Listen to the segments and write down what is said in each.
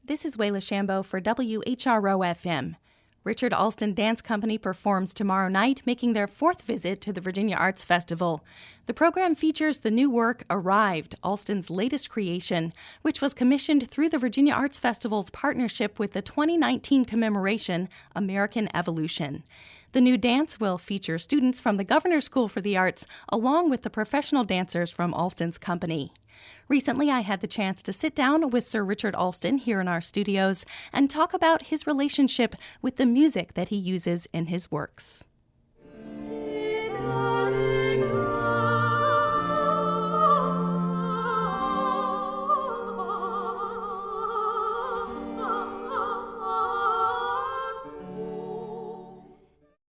This is Wayla Chambo for WHRO-FM. Richard Alston Dance Company performs tomorrow night, making their fourth visit to the Virginia Arts Festival. The program features the new work, Arrived, Alston's latest creation, which was commissioned through the Virginia Arts Festival's partnership with the 2019 Commemoration, American Evolution. The new dance will feature students from the Governor's School for the Arts, along with the professional dancers from Alston's company. Recently, I had the chance to sit down with Sir Richard Alston here in our studios and talk about his relationship with the music that he uses in his works.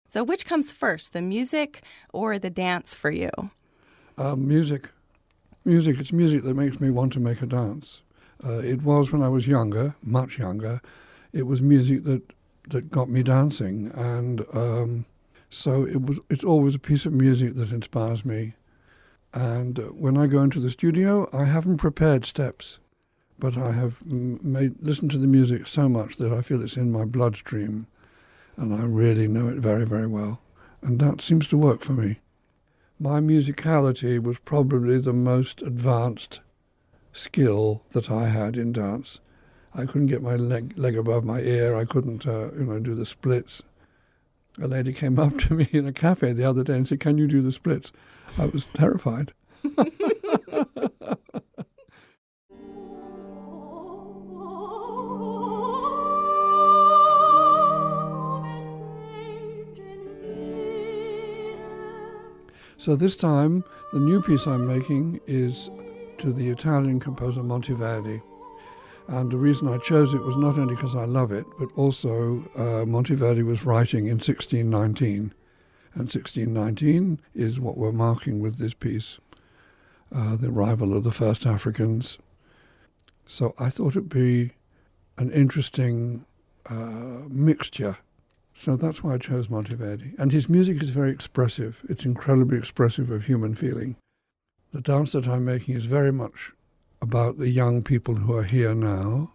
So which comes first, the music or the dance for you? Music. Music, it's music that makes me want to make a dance. It was when I was younger, much younger, it was music that got me dancing. And so it's always a piece of music that inspires me. And when I go into the studio, I haven't prepared steps, but I have listened to the music so much that I feel it's in my bloodstream, and I really know it very, very well. And that seems to work for me. My musicality was probably the most advanced skill that I had in dance. I couldn't get my leg above my ear. I couldn't, do the splits. A lady came up to me in a cafe the other day and said, "Can you do the splits?" I was terrified. So this time, the new piece I'm making is to the Italian composer Monteverdi. And the reason I chose it was not only because I love it, but also Monteverdi was writing in 1619. And 1619 is what we're marking with this piece, the arrival of the first Africans. So I thought it'd be an interesting mixture. So that's why I chose Monteverdi. And his music is very expressive. It's incredibly expressive of human feeling. The dance that I'm making is very much about the young people who are here now,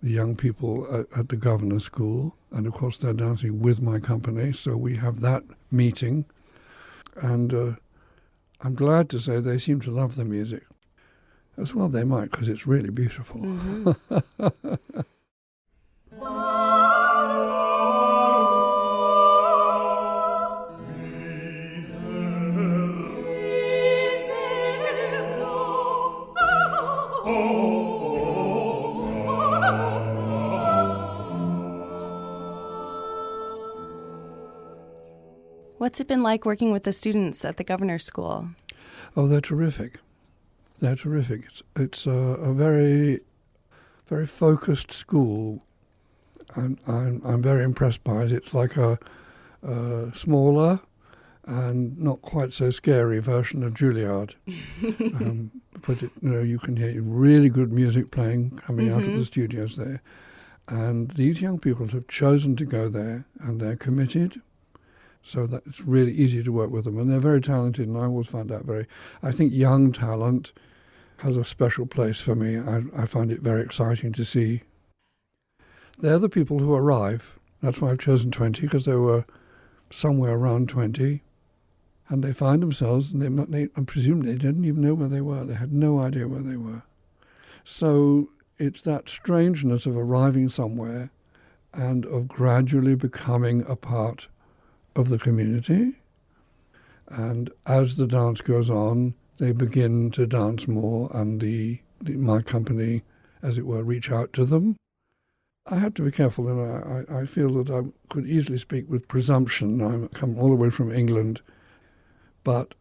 the young people at the Governor's School. And of course, they're dancing with my company. So we have that meeting. And I'm glad to say they seem to love the music. As well they might, because it's really beautiful. Mm-hmm. What's it been like working with the students at the Governor's School? Oh, they're terrific. They're terrific. It's a very, very focused school, and I'm very impressed by it. It's like a smaller and not quite so scary version of Juilliard. But you can hear really good music playing coming out of the studios there. And these young people have chosen to go there, and they're committed. So that it's really easy to work with them. And they're very talented, and I always find that I think young talent has a special place for me. I find it very exciting to see. They're the people who arrive. That's why I've chosen 20, because they were somewhere around 20. And they find themselves, and I presume they didn't even know where they were. They had no idea where they were. So it's that strangeness of arriving somewhere and of gradually becoming a part of the community. And as the dance goes on, they begin to dance more, and my company, as it were, reach out to them. I had to be careful, and I feel that I could easily speak with presumption. I'm come all the way from England, but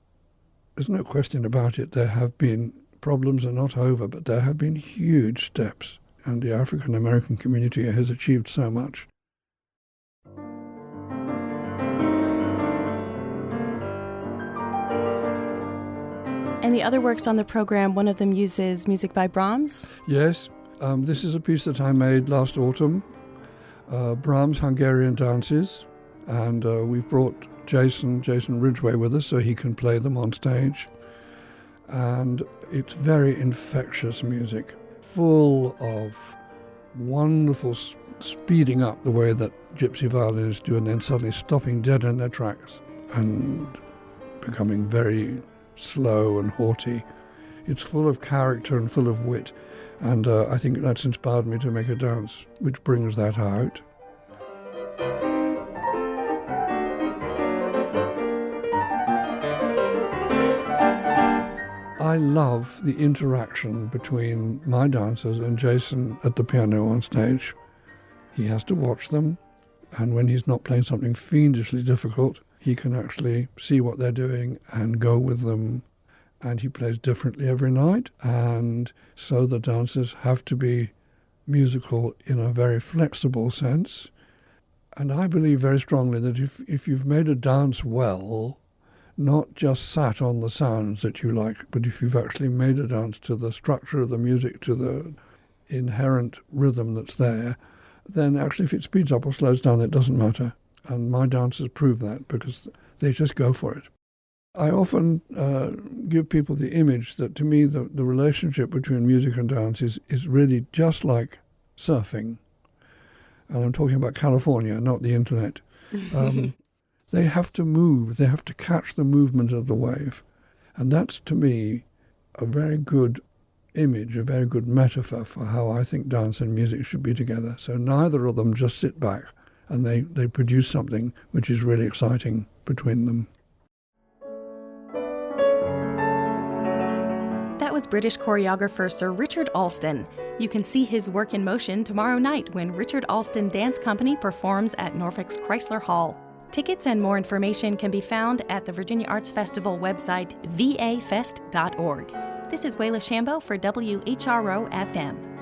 there's no question about it. There have been problems are not over, but there have been huge steps, and the African American community has achieved so much. And the other works on the program, one of them uses music by Brahms? Yes. This is a piece that I made last autumn, Brahms' Hungarian Dances, and we've brought Jason Ridgway with us so he can play them on stage. And it's very infectious music, full of wonderful speeding up the way that gypsy violinists do, and then suddenly stopping dead in their tracks and becoming very slow and haughty. It's full of character and full of wit, and I think that's inspired me to make a dance which brings that out. I love the interaction between my dancers and Jason at the piano on stage. He has to watch them, and when he's not playing something fiendishly difficult, he can actually see what they're doing and go with them. And he plays differently every night, and so the dancers have to be musical in a very flexible sense. And I believe very strongly that if you've made a dance well, not just sat on the sounds that you like, but if you've actually made a dance to the structure of the music, to the inherent rhythm that's there, then actually if it speeds up or slows down, it doesn't matter. And my dancers prove that because they just go for it. I often give people the image that to me the relationship between music and dance is really just like surfing. And I'm talking about California, not the internet. They have to move. They have to catch the movement of the wave. And that's, to me, a very good image, a very good metaphor for how I think dance and music should be together. So neither of them just sit back and they produce something which is really exciting between them. That was British choreographer Sir Richard Alston. You can see his work in motion tomorrow night when Richard Alston Dance Company performs at Norfolk's Chrysler Hall. Tickets and more information can be found at the Virginia Arts Festival website, vafest.org. This is Wayla Chambo for WHRO FM.